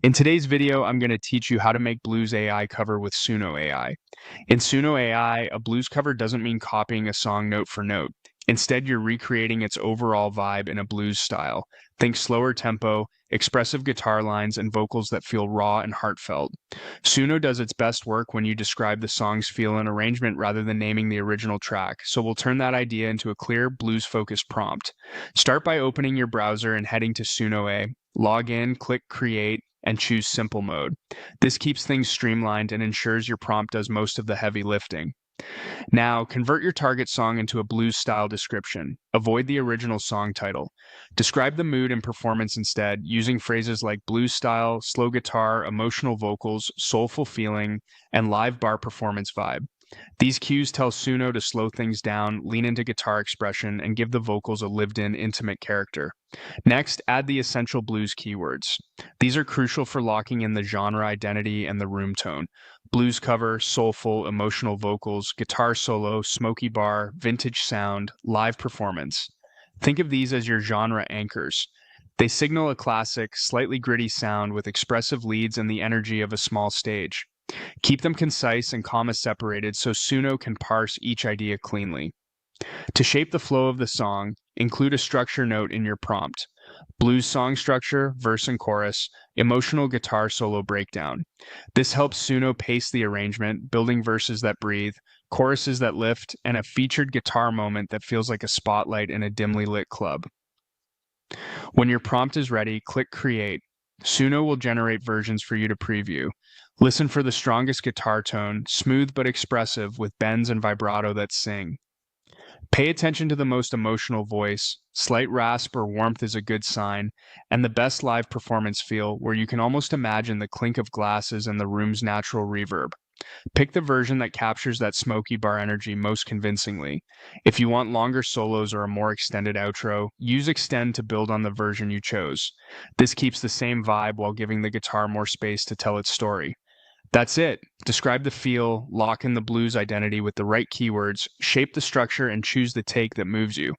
In today's video, I'm going to teach you how to make Blues AI cover with Suno AI. In Suno AI, a blues cover doesn't mean copying a song note for note. Instead, you're recreating its overall vibe in a blues style. Think slower tempo, expressive guitar lines, and vocals that feel raw and heartfelt. Suno does its best work when you describe the song's feel and arrangement rather than naming the original track, so we'll turn that idea into a clear, blues-focused prompt. Start by opening your browser and heading to Suno A. Log in, click Create, and choose Simple Mode. This keeps things streamlined and ensures your prompt does most of the heavy lifting. Now, convert your target song into a blues-style description. Avoid the original song title. Describe the mood and performance instead, using phrases like blues style, slow guitar, emotional vocals, soulful feeling, and live bar performance vibe. These cues tell Suno to slow things down, lean into guitar expression, and give the vocals a lived-in, intimate character. Next, add the essential blues keywords. These are crucial for locking in the genre identity and the room tone. Blues cover, soulful, emotional vocals, guitar solo, smoky bar, vintage sound, live performance. Think of these as your genre anchors. They signal a classic, slightly gritty sound with expressive leads and the energy of a small stage. Keep them concise and comma separated so Suno can parse each idea cleanly. To shape the flow of the song, include a structure note in your prompt. Blues song structure, verse and chorus, emotional guitar solo breakdown. This helps Suno pace the arrangement, building verses that breathe, choruses that lift, and a featured guitar moment that feels like a spotlight in a dimly lit club. When your prompt is ready, click Create. Suno will generate versions for you to preview. Listen for the strongest guitar tone, smooth but expressive with bends and vibrato that sing. Pay attention to the most emotional voice. Slight rasp or warmth is a good sign, and the best live performance feel where you can almost imagine the clink of glasses and the room's natural reverb. Pick the version that captures that smoky bar energy most convincingly. If you want longer solos or a more extended outro, use Extend to build on the version you chose. This keeps the same vibe while giving the guitar more space to tell its story. That's it. Describe the feel, lock in the blues identity with the right keywords, shape the structure, and choose the take that moves you.